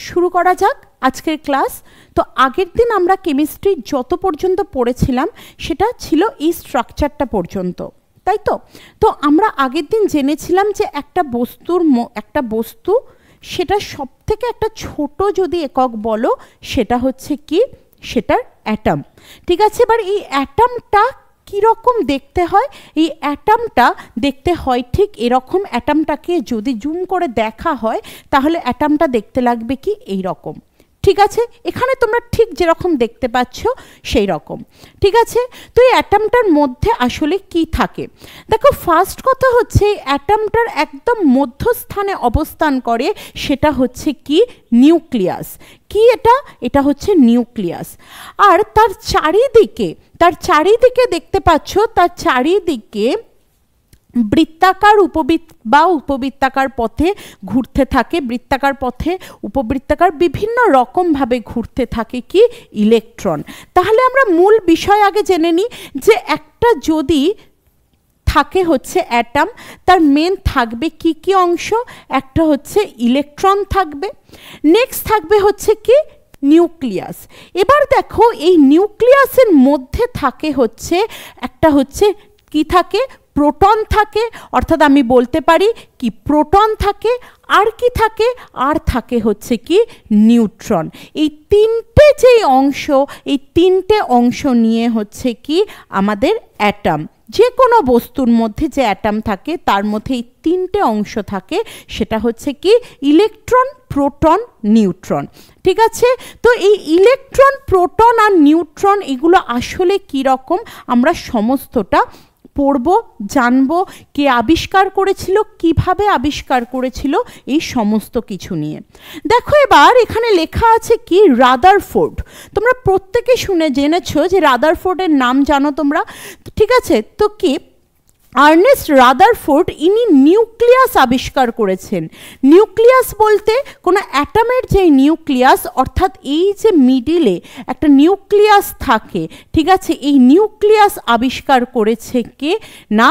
শুরু করা যাক আজকের ক্লাস। তো আগের দিন আমরা কেমিস্ট্রি যত পর্যন্ত পড়েছিলাম সেটা ছিল এই স্ট্রাকচারটা পর্যন্ত, তাই তো? তো আমরা আগের দিন জেনেছিলাম যে একটা বস্তু সেটা সবথেকে একটা ছোট যদি একক বলো সেটা হচ্ছে কি, সেটার অ্যাটম। ঠিক আছে, এবার এই অ্যাটমটা কীরকম দেখতে হয়? এই অ্যাটমটা দেখতে হয় ঠিক এরকম। অ্যাটমটাকে যদি জুম করে দেখা হয় তাহলে অ্যাটমটা দেখতে লাগবে কি এই রকম। ঠিক আছে, এখানে তোমরা ঠিক যেরকম দেখতে পাচ্ছ সেই রকম। ঠিক আছে, তো এই অ্যাটমটার মধ্যে আসলে কি থাকে দেখো। ফার্স্ট কথা হচ্ছে এই অ্যাটমটার একদম মধ্যস্থানে অবস্থান করে, সেটা হচ্ছে কি নিউক্লিয়াস। কি এটা হচ্ছে নিউক্লিয়াস। আর তার চারিদিকে দেখতে পাচ্ছ, তার চারিদিকে বৃত্তাকার উপবৃত্তাকার পথে ঘুরতে থাকে, বৃত্তাকার পথে উপবৃত্তাকার বিভিন্ন রকমভাবে ঘুরতে থাকে কি ইলেকট্রন। তাহলে আমরা মূল বিষয় আগে জেনে নিই যে একটা যদি থাকে হচ্ছে অ্যাটম, তার মেন থাকবে কি কি অংশ? একটা হচ্ছে ইলেকট্রন থাকবে, নেক্সট থাকবে হচ্ছে কি নিউক্লিয়াস। এবার দেখো এই নিউক্লিয়াসের মধ্যে থাকে হচ্ছে একটা হচ্ছে কি থাকে, প্রোটন থাকে, অর্থাৎ আমি বলতে পারি কি প্রোটন থাকে। আর কি থাকে? আর থাকে হচ্ছে কি নিউট্রন। এই তিনটে অংশ নিয়ে হচ্ছে কি আমাদের অ্যাটম। যে কোনো বস্তুর মধ্যে যে অ্যাটম থাকে তার মধ্যে এই তিনটে অংশ থাকে, সেটা হচ্ছে কি ইলেকট্রন, প্রোটন, নিউট্রন। ঠিক আছে, তো এই ইলেকট্রন, প্রোটন আর নিউট্রন এগুলো আসলে কি রকম আমরা সমস্তটা পড়ব, জানবো। কে আবিষ্কার করেছিল, কিভাবে আবিষ্কার করেছিল, এই সমস্ত কিছু নিয়ে। দেখো এবার এখানে লেখা আছে কি রাদারফোর্ড। তোমরা প্রত্যেকে জেনেছো যে রাদারফোর্ডের নাম জানো তোমরা। ঠিক আছে, তো কি আর্নেস্ট রাদারফোর্ড ইনি নিউক্লিয়াস আবিষ্কার করেছেন। নিউক্লিয়াস বলতে কোনো অ্যাটমের যে নিউক্লিয়াস, অর্থাৎ এই যে মিডিলে একটা নিউক্লিয়াস থাকে, ঠিক আছে, এই নিউক্লিয়াস আবিষ্কার করেছে কে না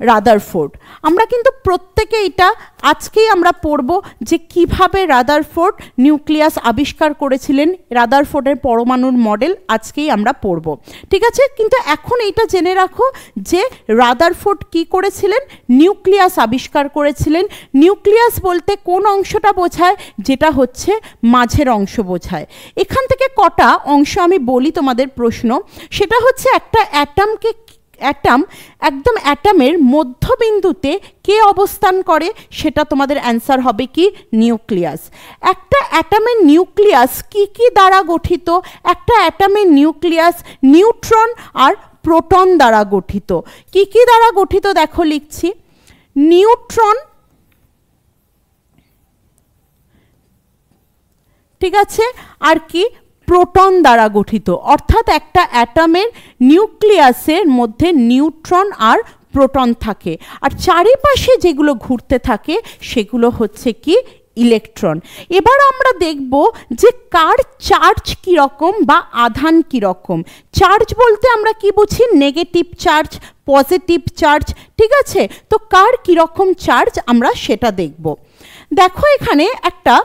রাদারফোর্ড। আমরা কিন্তু প্রত্যেকে এটা আজকেই আমরা পড়ব যে কিভাবে রাদারফোর্ড নিউক্লিয়াস আবিষ্কার করেছিলেন। রাদারফোর্ডের পরমাণুর মডেল আজকেই আমরা পড়ব। ঠিক আছে, কিন্তু এখন এইটা জেনে রাখো যে রাদারফোর্ড কি করেছিলেন, নিউক্লিয়াস আবিষ্কার করেছিলেন। নিউক্লিয়াস বলতে কোন অংশটা বোঝায়? যেটা হচ্ছে মাঝের অংশ বোঝায়। এখান থেকে কটা অংশ আমি বলি তোমাদের প্রশ্ন, সেটা হচ্ছে একটা একদম অ্যাটমের মধ্যবিন্দুতে কে অবস্থান করে, সেটা তোমাদের অ্যান্সার হবে কি নিউক্লিয়াস। একটা অ্যাটমের নিউক্লিয়াস কি কি দ্বারা গঠিত? একটা অ্যাটমের নিউক্লিয়াস নিউট্রন আর প্রোটন দ্বারা গঠিত। কি কি দ্বারা গঠিত দেখো লিখছি, নিউট্রন, ঠিক আছে, আর কি প্রোটন দ্বারা গঠিত। অর্থাৎ একটা অ্যাটমের নিউক্লিয়াসের মধ্যে নিউট্রন আর প্রোটন থাকে, আর চারিপাশে যেগুলো ঘুরতে থাকে সেগুলো হচ্ছে কি ইলেকট্রন। এবার আমরা দেখব যে কার চার্জ কীরকম বা আধান কীরকম। চার্জ বলতে আমরা কি বুঝি? Negative charge, positive charge. ঠিক আছে, তো কার কীরকম চার্জ আমরা সেটা দেখব। দেখো এখানে একটা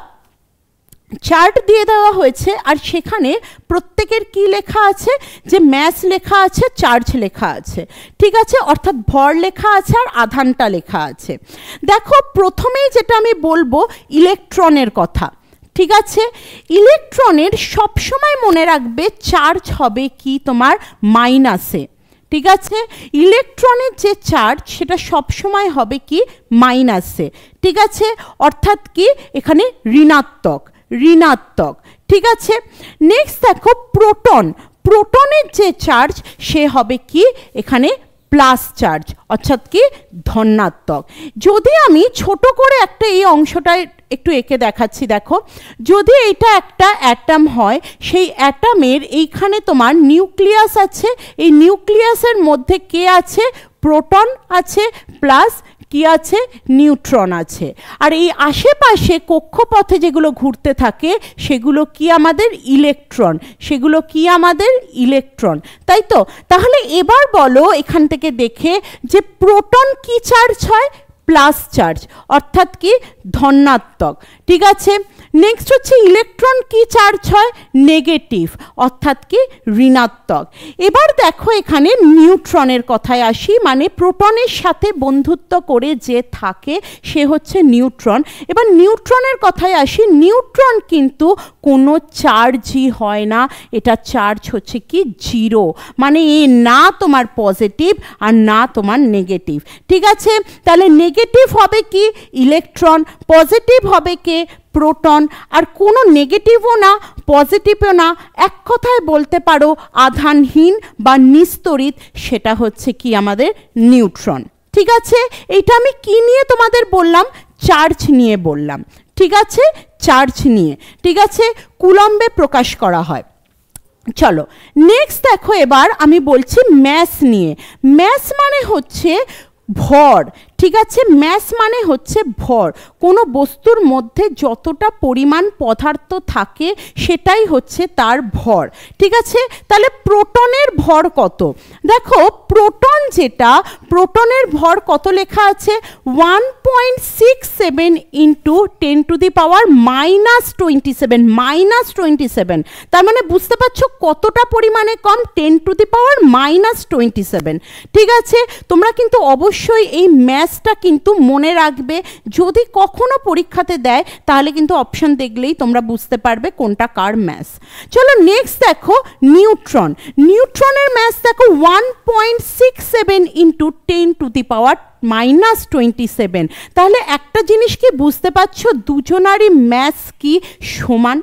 চার্ট দিয়ে দেওয়া হয়েছে, আর সেখানে প্রত্যেকের কি লেখা আছে? যে ম্যাস লেখা আছে, চার্জ লেখা আছে। ঠিক আছে, অর্থাৎ ভর লেখা আছে আর আধানটা লেখা আছে। দেখো প্রথমেই যেটা আমি বলবো ইলেকট্রনের কথা। ঠিক আছে, ইলেকট্রনের সবসময় মনে রাখবে চার্জ হবে কি তোমার মাইনাসে। ঠিক আছে, ইলেকট্রনের যে চার্জ সেটা সবসময় হবে কি মাইনাসে। ঠিক আছে, অর্থাৎ কি এখানে ঋণাত্মক। ঠিক আছে, নেক্সট দেখো প্রোটনের যে চার্জ সে হবে কি এখানে প্লাস চার্জ, অর্থাৎ কি ধনাত্মক। যদি আমি ছোট করে একটা এই অংশটায় একটু এঁকে দেখাচ্ছি, দেখো যদি এটা একটা অ্যাটম হয়, সেই অ্যাটমের এইখানে তোমার নিউক্লিয়াস আছে, এই নিউক্লিয়াসের মধ্যে কে আছে? প্রোটন আছে, প্লাস কি আছে? নিউট্রন আছে। আর এই আশেপাশে কক্ষপথে যেগুলো ঘুরতে থাকে সেগুলো কি আমাদের ইলেকট্রন, তাই তো? তাহলে এবার বলো এখান থেকে দেখে যে প্রোটন কি চার্জ হয়? প্লাস চার্জ, অর্থাৎ কি ধনাত্মক। ঠিক আছে, নেক্সট হচ্ছে ইলেকট্রন কি চার্জ হয়, নেগেটিভ, অর্থাৎ কি ঋণাত্মক। এবার দেখো এখানে নিউট্রনের কথায় আসি, মানে প্রোটনের সাথে বন্ধুত্ব করে যে থাকে সে হচ্ছে নিউট্রন। এবার নিউট্রনের কথায় আসি, নিউট্রন কিন্তু কোনো চার্জই হয় না, এটা চার্জ হচ্ছে কি জিরো, মানে এ না তোমার পজিটিভ আর না তোমার নেগেটিভ। ঠিক আছে, তাহলে নেগেটিভ হবে কি ইলেকট্রন, পজিটিভ হবে কে প্রোটন, আর কোনো নেগেটিভও না পজিটিভও না, এক কথায় বলতে পারো আধানহীন বা নিস্তড়িত, সেটা হচ্ছে কি আমাদের নিউট্রন। ঠিক আছে, এইটা আমি কি নিয়ে তোমাদের বললাম, চার্জ নিয়ে বললাম। ঠিক আছে, চার্জ নিয়ে। ঠিক আছে, কুলম্বে প্রকাশ করা হয়। চলো নেক্সট দেখো, এবার আমি বলছি ম্যাস নিয়ে। ম্যাস মানে হচ্ছে ভর। ঠিক আছে, ম্যাস মানে হচ্ছে ভর, কোনো বস্তুর মধ্যে যতটা পরিমাণ পদার্থ থাকে সেটাই হচ্ছে তার ভর। ঠিক আছে, তাহলে প্রোটনের ভর কত, দেখো প্রোটন যেটা, প্রোটনের ভর কত লেখা আছে 1.67 ইন্টু 10⁻⁻27, -27, তার মানে বুঝতে পারছো কতটা পরিমাণে কম, 10⁻27। ঠিক আছে, তোমরা কিন্তু অবশ্যই এই ম্যাথটা কিন্তু মনে রাখবে, যদি কখনো পরীক্ষাতে দেয় তাহলে কিন্তু অপশন দেখলেই তোমরা বুঝতে পারবে কোনটা কার ম্যাথ। চলো নেক্সট দেখো নিউট্রন। নিউট্রনের ম্যাথ দেখো 1.67 ইন্টু 10⁻⁻27। তাহলে একটা জিনিস কি বুঝতে পারছো, দুজনারই ম্যাথ কি সমান,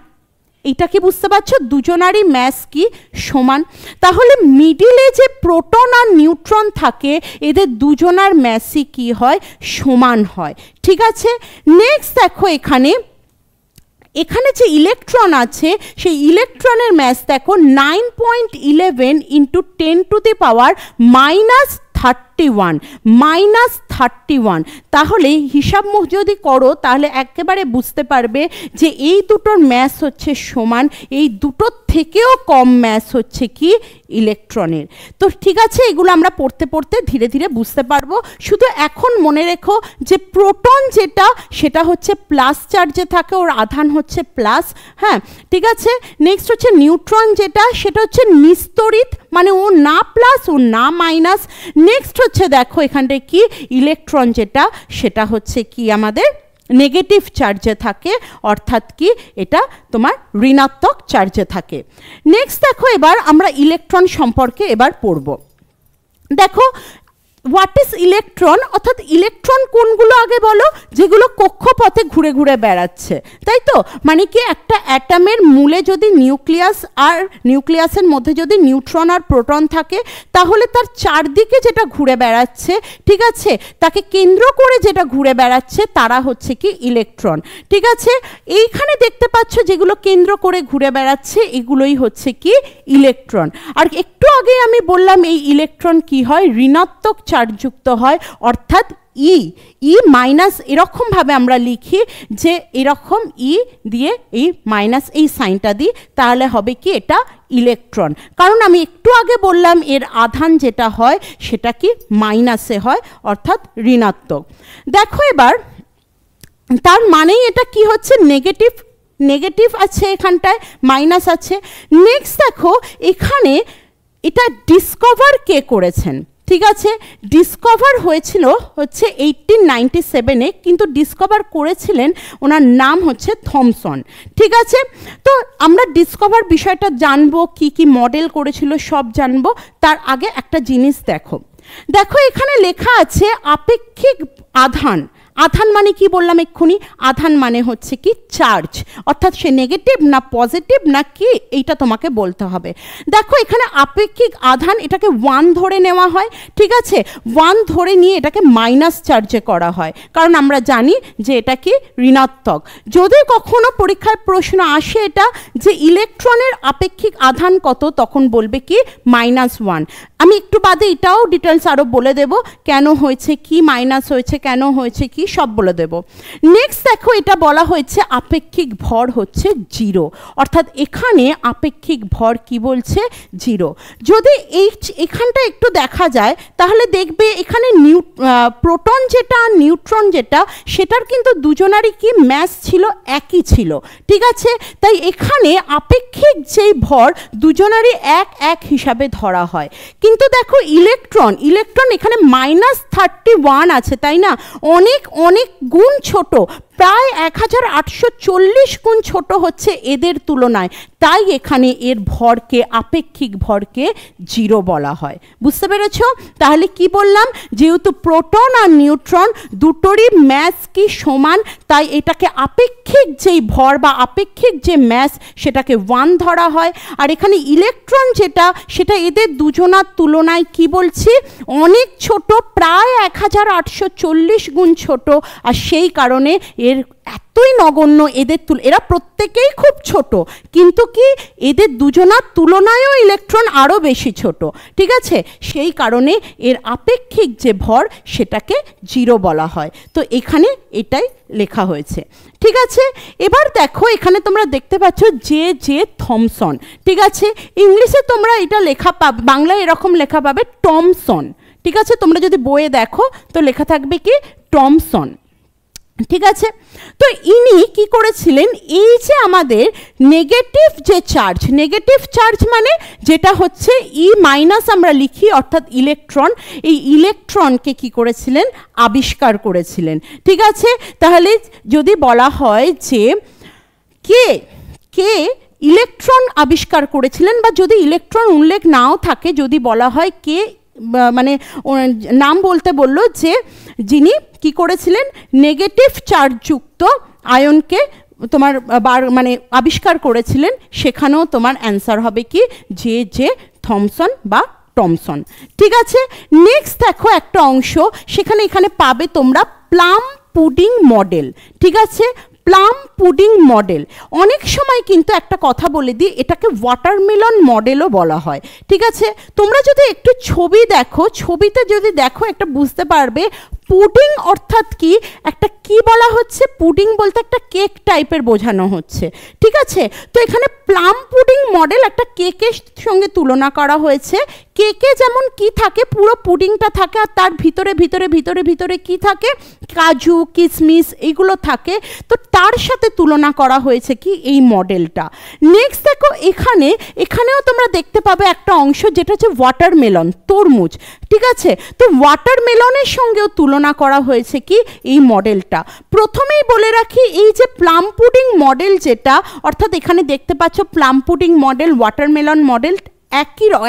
এটা কি বুঝতে পারছো, দুজনারই ম্যাস কি সমান। তাহলে মিডিলে যে প্রোটন আর নিউট্রন থাকে এদের দুজনার ম্যাসই কি হয়, সমান হয়। ঠিক আছে, নেক্সট দেখো এখানে যে ইলেকট্রন আছে সেই ইলেকট্রনের ম্যাস দেখো 9.11 ইন্টু 10⁻31, তাহলে হিসাব যদি করো তাহলে একেবারে বুঝতে পারবে যে এই দুটোর ম্যাস হচ্ছে সমান, এই দুটোর থেকেও কম ম্যাস হচ্ছে কি ইলেকট্রনের। তো ঠিক আছে, এগুলো আমরা পড়তে পড়তে ধীরে ধীরে বুঝতে পারবো। শুধু এখন মনে রেখো যে প্রোটন যেটা সেটা হচ্ছে প্লাস চার্জে থাকে, ওর আধান হচ্ছে প্লাস। হ্যাঁ, ঠিক আছে। নেক্সট হচ্ছে নিউট্রন যেটা, সেটা হচ্ছে নিস্তড়িত, মানে ও না প্লাস ও না মাইনাস। নেক্সট হচ্ছে দেখো এখানটায় কি ইলেকট্রন যেটা, সেটা হচ্ছে কি আমাদের নেগেটিভ চার্জে থাকে, অর্থাৎ কি এটা তোমার ঋণাত্মক চার্জে থাকে। নেক্সট দেখো এবার আমরা ইলেকট্রন সম্পর্কে এবার পড়ব। দেখো হোয়াট ইজ ইলেকট্রন, অর্থাৎ ইলেকট্রন কোনগুলো আগে বলো, যেগুলো কক্ষপথে ঘুরে ঘুরে বেড়াচ্ছে, তাই তো, মানে কি একটা অ্যাটমের মূলে যদি নিউক্লিয়াস আর নিউক্লিয়াসের মধ্যে যদি নিউট্রন আর প্রোটন থাকে তাহলে তার চারদিকে যেটা ঘুরে বেড়াচ্ছে, ঠিক আছে, তাকে কেন্দ্র করে যেটা ঘুরে বেড়াচ্ছে তারা হচ্ছে কি ইলেকট্রন। ঠিক আছে, এইখানে দেখতে পাচ্ছ যেগুলো কেন্দ্র করে ঘুরে বেড়াচ্ছে এগুলোই হচ্ছে কি ইলেকট্রন। আর একটু আগে আমি বললাম এই ইলেকট্রন কি হয়, ঋণাত্মক চার্জযুক্ত হয়, অর্থাৎ ই মাইনাস, এরকমভাবে আমরা লিখি যে এরকম ই দিয়ে এই মাইনাস এই সাইনটা দিই, তাহলে হবে কি এটা ইলেকট্রন। কারণ আমি একটু আগে বললাম এর আধান যেটা হয় সেটা কি মাইনাসে হয়, অর্থাৎ ঋণাত্মক। দেখো এবার তার মানেই এটা কি হচ্ছে, নেগেটিভ আছে, এখানটায় মাইনাস আছে। নেক্সট দেখো এখানে এটা ডিসকভার কে করেছেন, ঠিক আছে, ডিসকভার হয়েছিল হচ্ছে 1897-এ, কিন্তু ডিসকভার করেছিলেন ওনার নাম হচ্ছে থমসন। ঠিক আছে, তো আমরা ডিসকভার বিষয়টা জানবো, কি কি মডেল করেছিল সব জানবো। তার আগে একটা জিনিস দেখো এখানে লেখা আছে আপেক্ষিক আধান। আধান মানে কি বললাম এক্ষুনি, আধান মানে হচ্ছে কি চার্জ, অর্থাৎ সে নেগেটিভ না পজিটিভ না কি এইটা তোমাকে বলতে হবে। দেখো এখানে আপেক্ষিক আধান, এটাকে 1 ধরে নেওয়া হয়, ঠিক আছে, 1 ধরে নিয়ে এটাকে মাইনাস চার্জে করা হয়, কারণ আমরা জানি যে এটা কি ঋণাত্মক। যদি কখনো পরীক্ষায় প্রশ্ন আসে এটা যে ইলেকট্রনের আপেক্ষিক আধান কত, তখন বলবে কি -1। আমি একটু বাদে এটাও ডিটেলস আরও বলে দেব কেন হয়েছে কি মাইনাস হয়েছে, কেন হয়েছে কি, সব বলে দেব। নেক্সট দেখো এটা বলা হয়েছে আপেক্ষিক ভর হচ্ছে 0, অর্থাৎ এখানে আপেক্ষিক ভর কি বলছে 0। যদি এখানটা একটু দেখা যায় তাহলে দেখবে এখানে প্রোটন যেটা আর নিউট্রন যেটা সেটার কিন্তু দুজনারই কি ম্যাস ছিল, একই ছিল, ঠিক আছে। তাই এখানে আপেক্ষিক যেই ভর দুজনারই এক এক হিসাবে ধরা হয়। কিন্তু দেখো ইলেকট্রন এখানে -31 আছে, তাই না, অনেক অনেক গুণ ছোট, প্রায় 1840 গুণ ছোট হচ্ছে এদের তুলনায়। তাই এখানে এর ভরকে, আপেক্ষিক ভরকে 0 বলা হয়। বুঝতে পেরেছ? তাহলে কি বললাম, যেহেতু প্রোটন আর নিউট্রন দুটোরই ম্যাস কি সমান, তাই এটাকে আপেক্ষিক যেই ভর বা আপেক্ষিক যে ম্যাস সেটাকে 1 ধরা হয়। আর এখানে ইলেকট্রন যেটা, সেটা এদের দুজনার তুলনায় কি বলছি, অনেক ছোট, প্রায় 1840 গুণ ছোট। আর সেই কারণে এর এতই নগণ্য, এরা প্রত্যেকেই খুব ছোট, কিন্তু কি এদের দুজনার তুলনায়ও ইলেকট্রন আরও বেশি ছোট, ঠিক আছে। সেই কারণে এর আপেক্ষিক যে ভর সেটাকে 0 বলা হয়। তো এখানে এটাই লেখা হয়েছে, ঠিক আছে। এবার দেখো এখানে তোমরা দেখতে পাচ্ছ জে থমসন, ঠিক আছে। ইংলিশে তোমরা এটা লেখা পাবে, বাংলায় এরকম লেখা পাবে টমসন, ঠিক আছে। তোমরা যদি বইয়ে দেখো তো লেখা থাকবে কি টমসন, ঠিক আছে। তো ইনি কি করেছিলেন, এই যে আমাদের নেগেটিভ যে চার্জ, নেগেটিভ চার্জ মানে যেটা হচ্ছে ই মাইনাস আমরা লিখি, অর্থাৎ ইলেকট্রন, এই ইলেকট্রনকে কি করেছিলেন, আবিষ্কার করেছিলেন, ঠিক আছে। তাহলে যদি বলা হয় যে কে ইলেকট্রন আবিষ্কার করেছিলেন, বা যদি ইলেকট্রন উল্লেখ নাও থাকে, যদি বলা হয় কে, মানে নাম বলতে বললো যে যিনি কি করেছিলেন, নেগেটিভ চার্জযুক্ত আয়নকে তোমার মানে আবিষ্কার করেছিলেন, সেখানেও তোমার অ্যান্সার হবে কি জে থমসন বা টমসন, ঠিক আছে। নেক্সট দেখো একটা অংশ, এখানে পাবে তোমরা প্লাম পুডিং মডেল, ঠিক আছে। প্লাম পুডিং মডেল, অনেক সময় কিন্তু একটা কথা বলে দিই, এটাকে ওয়াটারমেলন মডেলও বলা হয়, ঠিক আছে। তোমরা যদি একটু ছবি দেখো, ছবিতে যদি দেখো একটা বুঝতে পারবে পুডিং অর্থাৎ কি, একটা কি বলা হচ্ছে, পুডিং বলতে একটা কেক টাইপের বোঝানো হচ্ছে, ঠিক আছে। তো এখানে প্লাম পুডিং মডেল একটা কেকের সঙ্গে তুলনা করা হয়েছে। কেকে যেমন কি থাকে, পুরো পুডিংটা থাকে, আর তার ভিতরে ভিতরে ভিতরে ভিতরে কি থাকে, কাজু কিশমিশ এগুলো থাকে। তো তার সাথে তুলনা করা হয়েছে কি এই মডেলটা। নেক্সট দেখো এখানেও তোমরা দেখতে পাবে একটা অংশ যেটা হচ্ছে ওয়াটারমেলন, তরমুজ, ঠিক আছে। তো ওয়াটারমেলনের সঙ্গেও তুলনা করা হয়েছে কি এই মডেলটা। প্রথমেই বলে রাখি, এই যে প্লাম পুডিং মডেল যেটা, অর্থাৎ এখানে দেখতে পাচ্ছ plum pudding model, watermelon model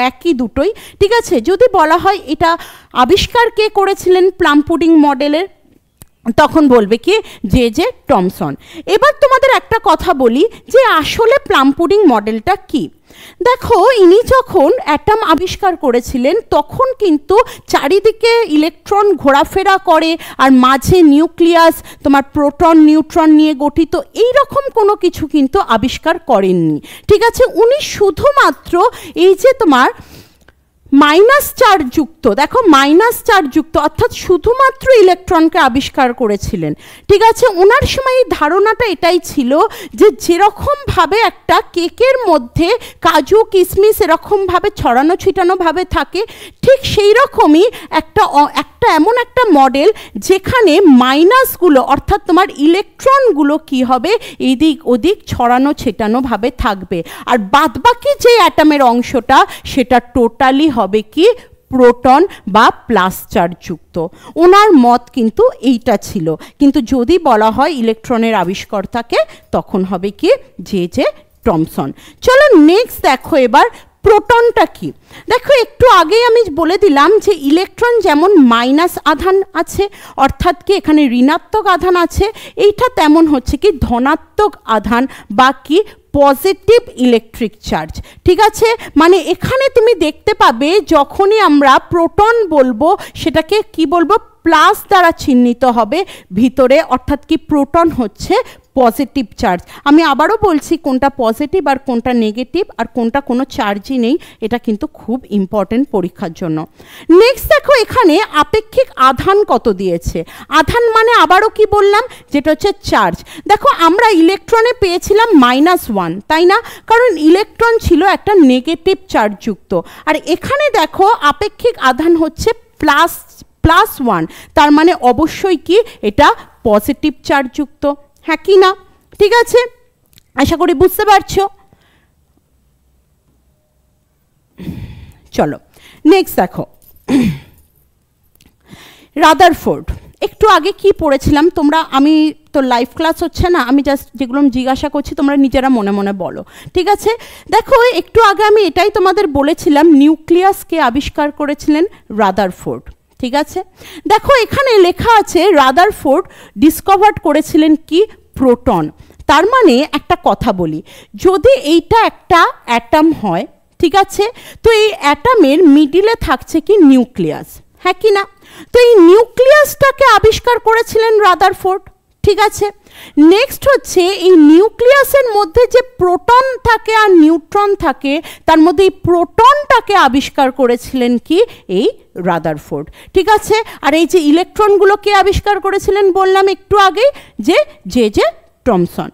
একই দুটোই, ঠিক আছে। যদি বলা হয় এটা আবিষ্কার কে করেছিলেন প্লাম পুডিং মডেলের, তখন বলবে কি জে টমসন। এবার তোমাদের একটা কথা বলি যে আসলে প্লাম পুডিং মডেলটা কি। দেখো ইনি যখন অ্যাটম আবিষ্কার করেছিলেন তখন কিন্তু চারিদিকে ইলেকট্রন ঘোরাফেরা করে, আর মাঝে নিউক্লিয়াস তোমার প্রোটন নিউট্রন নিয়ে গঠিত, এই রকম কোনো কিছু কিন্তু আবিষ্কার করেননি, ঠিক আছে। উনি শুধুমাত্র এই যে তোমার মাইনাস চার্জ যুক্ত, দেখো মাইনাস চার্জ যুক্ত অর্থাৎ শুধুমাত্র ইলেকট্রনকে আবিষ্কার করেছিলেন, ঠিক আছে। ওনার সময় এই ধারণাটা এটাই ছিল যে যেরকমভাবে একটা কেকের মধ্যে কাজু কিশমিশ এরকমভাবে ছড়ানো ছিটানোভাবে থাকে, ঠিক সেই রকমই একটা এমন একটা মডেল যেখানে মাইনাসগুলো অর্থাৎ তোমার ইলেকট্রনগুলো কি হবে, এদিক ওদিক ছড়ানো ছিটানোভাবে থাকবে, আর বাদবাকি যে অ্যাটমের অংশটা সেটা টোটালি হবে কি প্রোটন বা প্লাস চার্জ যুক্ত। ওনার মত কিন্তু এইটা ছিল, কিন্তু যদি বলা হয় ইলেকট্রনের আবিষ্কর্তাকে তখন হবে কি জে টমসন। চলো নেক্সট দেখো এবার প্রোটনটা কি। দেখো একটু আগেই আমি বলে দিলাম যে ইলেকট্রন যেমন মাইনাস আধান আছে, অর্থাৎ কি এখানে ঋণাত্মক আধান আছে, এইটা তেমন হচ্ছে কি ধনাত্মক আধান বা কি পজিটিভ ইলেকট্রিক চার্জ, ঠিক আছে। মানে এখানে তুমি দেখতে পাবে যখনই আমরা প্রোটন বলবো সেটাকে কি বলবো, প্লাস দ্বারা চিহ্নিত হবে ভিতরে, অর্থাৎ কি প্রোটন হচ্ছে পজিটিভ চার্জ। আমি আবারও বলছি কোনটা পজিটিভ আর কোনটা নেগেটিভ আর কোনটা কোনো চার্জই নেই, এটা কিন্তু খুব ইম্পর্টেন্ট পরীক্ষার জন্য। নেক্সট দেখো এখানে আপেক্ষিক আধান কত দিয়েছে। আধান মানে আবারও কি বললাম, যেটা হচ্ছে চার্জ। দেখো আমরা ইলেকট্রনে পেয়েছিলাম -1, তাই না, কারণ ইলেকট্রন ছিল একটা নেগেটিভ চার্জযুক্ত। আর এখানে দেখো আপেক্ষিক আধান হচ্ছে +1, তার মানে অবশ্যই কি এটা পজিটিভ চার্জযুক্ত, হ্যাঁ কি না? ঠিক আছে, আশা করি বুঝতে পারছো। চলো নেক্সট দেখো রাদারফোর্ড। একটু আগে কি পড়েছিলাম তোমরা, আমি তো লাইভ ক্লাস হচ্ছে না, আমি জাস্ট যেগুলো জিজ্ঞাসা করছি তোমরা নিজেরা মনে মনে বলো, ঠিক আছে? দেখো একটু আগে আমি এটাই তোমাদের বলেছিলাম, নিউক্লিয়াসকে আবিষ্কার করেছিলেন রাদারফোর্ড, ঠিক আছে? দেখো এখানে লেখা আছে রাদারফোর্ড ডিসকভার করেছিলেন কি, প্রোটন। তার মানে একটা কথা বলি, যদি এইটা একটা অ্যাটম হয়, ঠিক আছে, তো এই অ্যাটমের মিডিলে থাকছে কি নিউক্লিয়াস, হ্যাঁ কি না? তো এই নিউক্লিয়াসটাকে আবিষ্কার করেছিলেন রাদারফোর্ড, ঠিক আছে? নেক্সট হচ্ছে এই নিউক্লিয়াসের মধ্যে যে প্রোটন থাকে আর নিউট্রন থাকে, তার মধ্যে এই প্রোটনটাকে আবিষ্কার করেছিলেন কি, এই রাদারফোর্ড, ঠিক আছে? আর এই যে ইলেকট্রনগুলো কে আবিষ্কার করেছিলেন বললাম একটু আগে, যে টমসন।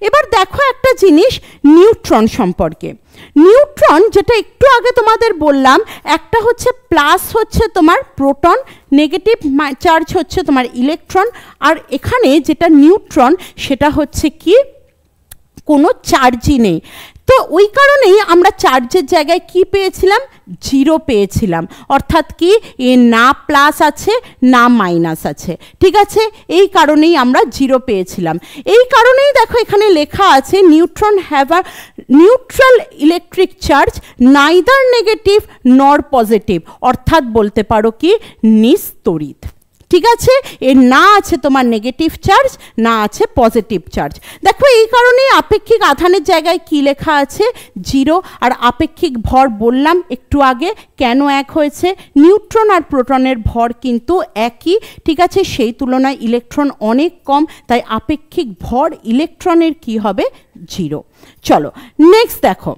এবার দেখো একটা জিনিস নিউট্রন সম্পর্কে। নিউট্রন যেটা একটু আগে তোমাদের বললাম, একটা হচ্ছে প্লাস হচ্ছে তোমার প্রোটন, নেগেটিভ চার্জ হচ্ছে তোমার ইলেকট্রন, আর এখানে যেটা নিউট্রন সেটা হচ্ছে কি কোনো চার্জই নেই। তো ওই কারণেই আমরা চার্জের জায়গায় কি পেয়েছিলাম, 0 পেয়েছিলাম, অর্থাৎ কি এ না প্লাস আছে না মাইনাস আছে, ঠিক আছে? এই কারণেই আমরা 0 পেয়েছিলাম। এই কারণেই দেখো এখানে লেখা আছে neutron have a neutral electric charge neither negative নর পজিটিভ, অর্থাৎ বলতে পারো কি নিস্তড়িত, ঠিক আছে? এর না আছে তোমার নেগেটিভ চার্জ, না আছে পজিটিভ চার্জ। দেখো এই কারণেই আপেক্ষিক আধানের জায়গায় কি লেখা আছে, 0। আর আপেক্ষিক ভর বললাম একটু আগে কেন এক হয়েছে, নিউট্রন আর প্রোটনের ভর কিন্তু একই, ঠিক আছে? সেই তুলনায় ইলেকট্রন অনেক কম, তাই আপেক্ষিক ভর ইলেকট্রনের কি হবে, 0। চলো নেক্সট দেখো,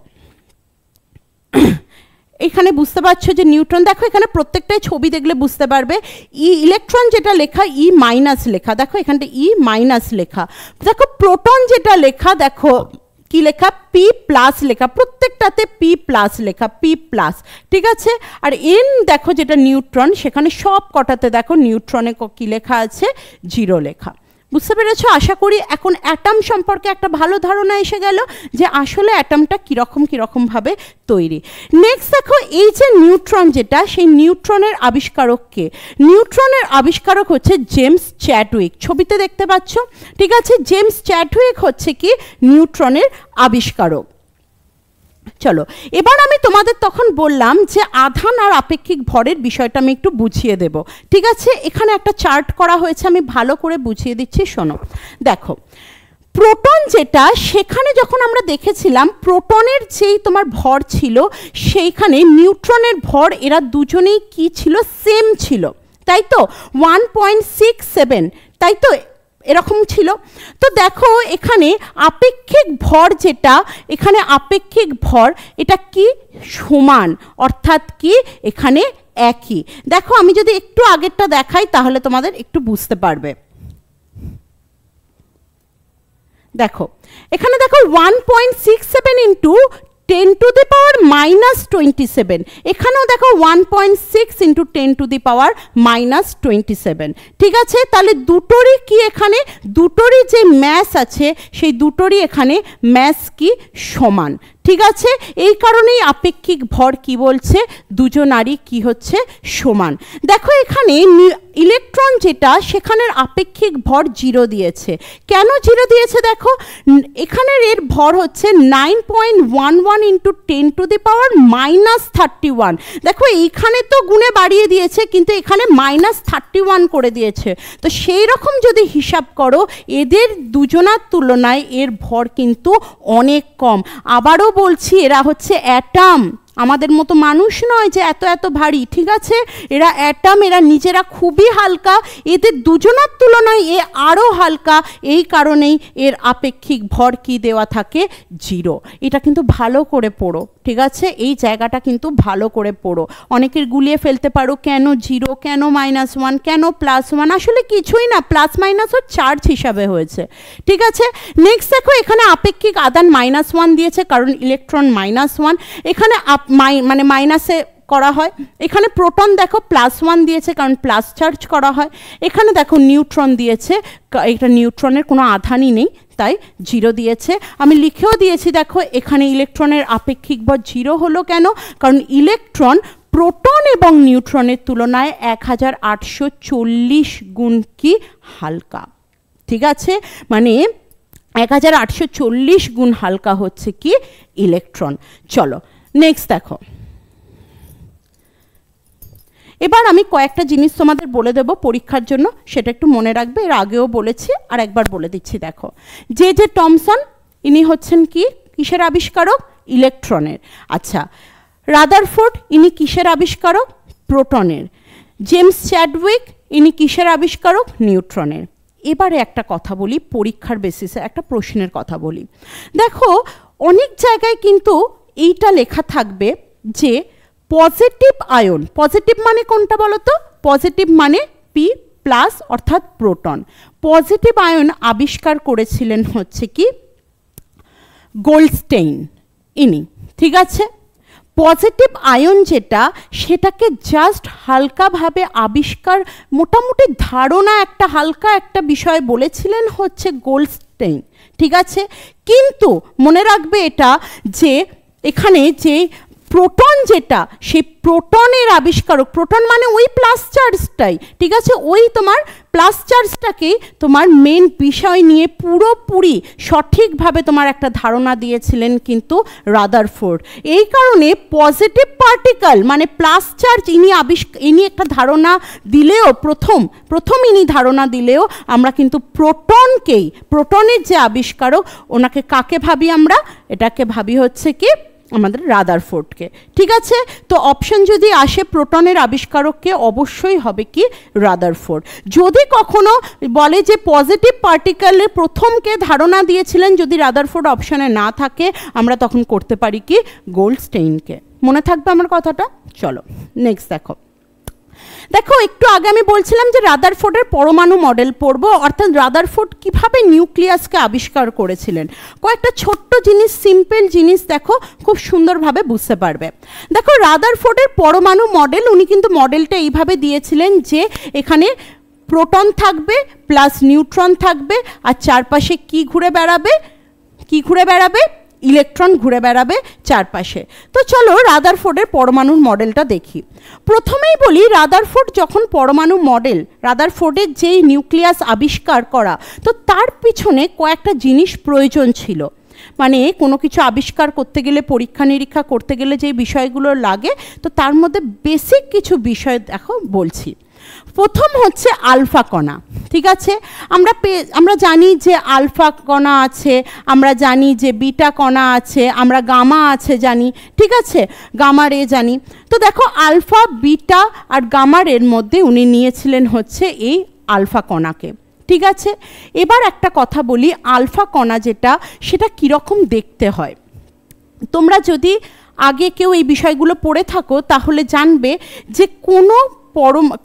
এখানে বুঝতে পারছো যে নিউট্রন, দেখো এখানে প্রত্যেকটাই ছবি দেখলে বুঝতে পারবে, ইলেকট্রন যেটা লেখা ই মাইনাস লেখা, দেখো এখানটা ই মাইনাস লেখা। দেখো প্রোটন যেটা লেখা, দেখো কি লেখা, পি প্লাস লেখা, প্রত্যেকটাতে পি প্লাস লেখা, পি প্লাস, ঠিক আছে? আর এন দেখো যেটা নিউট্রন, সেখানে সব কটাতে দেখো নিউট্রনে কি লেখা আছে, 0 লেখা। বুঝতে পেরেছো? আশা করি এখন অ্যাটম সম্পর্কে একটা ভালো ধারণা এসে গেল যে আসলে অ্যাটমটা কীরকমভাবে তৈরি। নেক্সট দেখো এই যে নিউট্রন যেটা, সেই নিউট্রনের আবিষ্কারক কে? নিউট্রনের আবিষ্কারক হচ্ছে জেমস চ্যাডউইক, ছবিতে দেখতে পাচ্ছ, ঠিক আছে? জেমস চ্যাডউইক হচ্ছে কি নিউট্রনের আবিষ্কারক। চলো এবার আমি তোমাদের তখন বললাম যে আধান আর আপেক্ষিক ভরের বিষয়টা আমি একটু বুঝিয়ে দেব, ঠিক আছে? এখানে একটা চার্ট করা হয়েছে, আমি ভালো করে বুঝিয়ে দিচ্ছি, শোনো। দেখো প্রোটন যেটা, সেখানে যখন আমরা দেখেছিলাম প্রোটনের যেই তোমার ভর ছিল, সেইখানে নিউট্রনের ভর এরা দুজনেই কি ছিল, সেম ছিল, তাই তো? 1.67, তাই তো? এরকম ছিল। তো দেখো এখানে আপেক্ষিক ভর যেটা, এখানে আপেক্ষিক ভর এটা কি সমান, অর্থাৎ কি এখানে একই। দেখো আমি যদি একটু আগেরটা দেখাই তাহলে তোমাদের একটু বুঝতে পারবে। দেখো এখানে দেখো 1.67 ইন্টু 10 to the power -27, এখানেও দেখো 1.6 ইন্টু 10 to the power -27, ঠিক আছে? তাহলে দুটোরই কি, এখানে দুটোরই যে ম্যাস আছে সেই দুটোরই এখানে ম্যাস কি সমান, ঠিক আছে? এই কারণেই আপেক্ষিক ভর কি বলছে, দুজনারই কি হচ্ছে, সমান। দেখো এখানে ইলেকট্রন যেটা, সেখানের আপেক্ষিক ভর 0 দিয়েছে। কেন 0 দিয়েছে? দেখো এখানের এর ভর হচ্ছে 9.11 ইন্টু 10 to the power -31। দেখো এইখানে তো গুণে বাড়িয়ে দিয়েছে, কিন্তু এখানে -31 করে দিয়েছে। তো সেই রকম যদি হিসাব করো, এদের দুজনার তুলনায় এর ভর কিন্তু অনেক কম। আবারও বলছি, এরা হচ্ছে অ্যাটম, আমাদের মতো মানুষ নয় যে এত এত ভারী, ঠিক আছে? এরা অ্যাটম, এরা নিজেরা খুবই হালকা, এদের দুজনার তুলনায় এ আরও হালকা, এই কারণেই এর আপেক্ষিক ভর কি দেওয়া থাকে? 0। এটা কিন্তু ভালো করে পড়ো, ঠিক আছে? এই জায়গাটা কিন্তু ভালো করে পড়ো। অনেকের গুলিয়ে ফেলতে পারো, কেন 0, কেন -1, কেন +1? আসলে কিছুই না, প্লাস মাইনাসও চার্জ হিসাবে হয়েছে, ঠিক আছে? নেক্সট দেখো, এখানে আপেক্ষিক আদান -1 দিয়েছে কারণ ইলেকট্রন -1, এখানে মানে মাইনাসে করা হয়। এখানে প্রোটন দেখো +1 দিয়েছে কারণ প্লাস চার্জ করা হয়। এখানে দেখো নিউট্রন দিয়েছে, এটা নিউট্রনের কোনো আধানই নেই তাই 0 দিয়েছে। আমি লিখেও দিয়েছি, দেখো এখানে ইলেকট্রনের আপেক্ষিক ভর 0 হলো কেন? কারণ ইলেকট্রন প্রোটন এবং নিউট্রনের তুলনায় 1840 গুণ কি হালকা, ঠিক আছে? মানে 1840 গুণ হালকা হচ্ছে কি ইলেকট্রন। চলো নেক্সট দেখো, এবার আমি কয়েকটা জিনিস তোমাদের বলে দেব পরীক্ষার জন্য, সেটা একটু মনে রাখবে, এর আগেও বলেছি আর একবার বলে দিচ্ছি। দেখো, জে টমসন ইনি হচ্ছেন কি কিসের আবিষ্কারক? ইলেকট্রনের। আচ্ছা, রাদারফোর্ড ইনি কিসের আবিষ্কারক? প্রোটনের। জেমস চ্যাডউইক ইনি কিসের আবিষ্কারক? নিউট্রনের। এবারে একটা কথা বলি, পরীক্ষার বেসিসে একটা প্রশ্নের কথা বলি। দেখো, অনেক জায়গায় কিন্তু এইটা লেখা থাকবে যে পজিটিভ আয়ন, পজিটিভ মানে কোনটা বলো তো? পজিটিভ মানে P+ অর্থাৎ প্রোটন। পজিটিভ আয়ন আবিষ্কার করেছিলেন হচ্ছে কি গোল্ডস্টেইন ইনি, ঠিক আছে? পজিটিভ আয়ন যেটা, সেটাকে জাস্ট হালকাভাবে আবিষ্কার, মোটামুটি ধারণা, একটা হালকা একটা বিষয় বলেছিলেন হচ্ছে গোল্ডস্টেইন, ঠিক আছে? কিন্তু মনে রাখবে এটা যে এখানে যে প্রোটন যেটা, সেই প্রোটনের আবিষ্কারক, প্রোটন মানে ওই প্লাস চার্জটাই, ঠিক আছে? ওই তোমার প্লাস চার্জটাকেই তোমার মেন বিষয় নিয়ে পুরোপুরি সঠিকভাবে তোমার একটা ধারণা দিয়েছিলেন কিন্তু রাদারফোর্ড। এই কারণে পজিটিভ পার্টিকেল মানে প্লাস চার্জ ইনি একটা ধারণা দিলেও, প্রথম ইনি ধারণা দিলেও আমরা কিন্তু প্রোটনকেই, প্রোটনের যে আবিষ্কারক ওনাকে কাকে ভাবি আমরা? এটাকে ভাবি হচ্ছে কি আমাদের রাদারফোর্ডকে, ঠিক আছে? তো অপশন যদি আসে প্রোটনের আবিষ্কারককে, অবশ্যই হবে কি রাদারফোর্ড। যদি কখনো বলে যে পজিটিভ পার্টিকেলের প্রথমকে ধারণা দিয়েছিলেন, যদি রাদারফোর্ড অপশনে না থাকে, আমরা তখন করতে পারি কি গোল্ডস্টেইনকে। মনে থাকবে আমার কথাটা? চলো নেক্সট দেখো। দেখো, একটু আগে আমি বলছিলাম যে রাদারফোর্ডের পরমাণু মডেল পড়বো, অর্থাৎ রাদারফোর্ড কিভাবে নিউক্লিয়াসকে আবিষ্কার করেছিলেন। কয়েকটা ছোট্ট জিনিস, সিম্পল জিনিস দেখো, খুব সুন্দরভাবে বুঝতে পারবে। দেখো, রাদারফোর্ডের পরমাণু মডেল, উনি কিন্তু মডেলটা এইভাবে দিয়েছিলেন যে এখানে প্রোটন থাকবে প্লাস নিউট্রন থাকবে, আর চারপাশে কি ঘুরে বেড়াবে? ইলেকট্রন ঘুরে বেড়াবে চারপাশে। তো চলো রাদারফোর্ডের পরমাণুর মডেলটা দেখি। প্রথমেই বলি, রাদারফোর্ড যখন পরমাণু মডেল, রাদারফোর্ডের যেই নিউক্লিয়াস আবিষ্কার করা, তো তার পিছনে কয়েকটা জিনিস প্রয়োজন ছিল। মানে কোনো কিছু আবিষ্কার করতে গেলে, পরীক্ষা নিরীক্ষা করতে গেলে যে বিষয়গুলো লাগে, তো তার মধ্যে বেসিক কিছু বিষয় দেখো বলছি। প্রথম হচ্ছে আলফা কণা, ঠিক আছে? আমরা জানি যে আলফা কণা আছে, আমরা জানি যে বিটা কণা আছে, আমরা গামা আছে জানি, ঠিক আছে? গামা রে জানি। তো দেখো, আলফা, বিটা আর গামা রের মধ্যে উনি নিয়েছিলেন হচ্ছে এই আলফা কণাকে, ঠিক আছে? এবার একটা কথা বলি, আলফা কণা যেটা, সেটা কীরকম দেখতে হয়। তোমরা যদি আগে কেউ এই বিষয়গুলো পড়ে থাকো তাহলে জানবে যে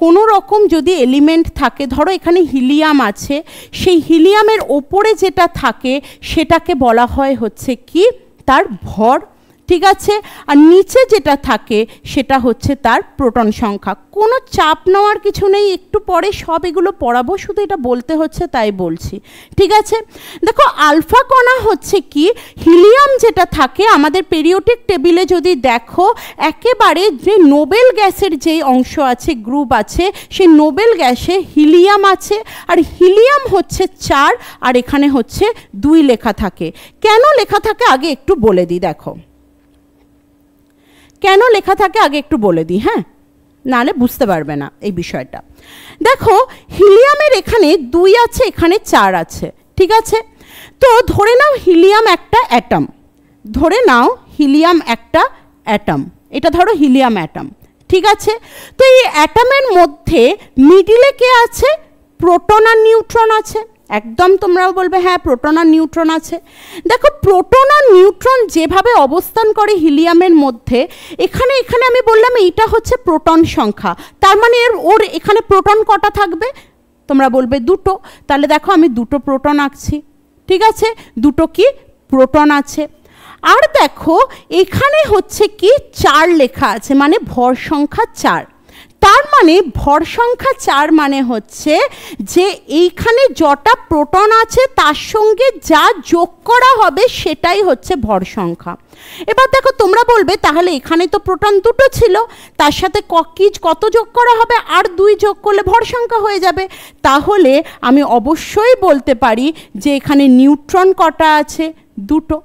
কোনো রকম যদি এলিমেন্ট থাকে, ধরো এখানে হিলিয়াম আছে, সেই হিলিয়ামের ওপরে যেটা থাকে সেটাকে বলা হয় হচ্ছে কি তার ভর, ঠিক আছে? আর নিচে যেটা থাকে সেটা হচ্ছে তার প্রোটন সংখ্যা। কোনো চাপ নেওয়ার কিছু নেই, একটু পরে সব এগুলো পড়াবো, শুধু এটা বলতে হচ্ছে তাই বলছি, ঠিক আছে? দেখো, আলফা কণা হচ্ছে কি হিলিয়াম যেটা থাকে আমাদের পেরিওডিক টেবিলে, যদি দেখো একেবারে যে নোবেল গ্যাসের যেই অংশ আছে, গ্রুপ আছে, সেই নোবেল গ্যাসে হিলিয়াম আছে, আর হিলিয়াম হচ্ছে 4 আর এখানে হচ্ছে 2 লেখা থাকে। কেন লেখা থাকে আগে একটু বলে দিই, দেখো কেন লেখা থাকে আগে একটু বলে দিই, হ্যাঁ, নাহলে বুঝতে পারবে না এই বিষয়টা। দেখো, হিলিয়ামের এখানে 2 আছে, এখানে 4 আছে, ঠিক আছে? তো ধরে নাও হিলিয়াম একটা অ্যাটম, এটা ধরো হিলিয়াম অ্যাটম, ঠিক আছে। তো এই অ্যাটমের মধ্যে মিডিলে কে আছে? প্রোটন আর নিউট্রন আছে। একদম তোমরাও বলবে হ্যাঁ প্রোটন আর নিউট্রন আছে। দেখো প্রোটন আর নিউট্রন যেভাবে অবস্থান করে হিলিয়ামের মধ্যে, এখানে এখানে আমি বললাম এইটা হচ্ছে প্রোটন সংখ্যা, তার মানে ওর এখানে প্রোটন কটা থাকবে? তোমরা বলবে দুটো। তাহলে দেখো আমি দুটো প্রোটন আঁকছি, ঠিক আছে, দুটো কি প্রোটন আছে। আর দেখো এখানে হচ্ছে কি 4 লেখা আছে, মানে ভর সংখ্যা 4। তার মানে ভর সংখ্যা 4 মানে হচ্ছে যে এইখানে যটা প্রোটন আছে তার সঙ্গে যা যোগ করা হবে সেটাই হচ্ছে ভর সংখ্যা। এবার দেখো তোমরা বলবে তাহলে এখানে তো প্রোটন দুটো ছিল, তার সাথে কত যোগ করা হবে? আর 2 যোগ করলে ভর সংখ্যা হয়ে যাবে। তাহলে আমি অবশ্যই বলতে পারি যে এখানে নিউট্রন কটা আছে? দুটো,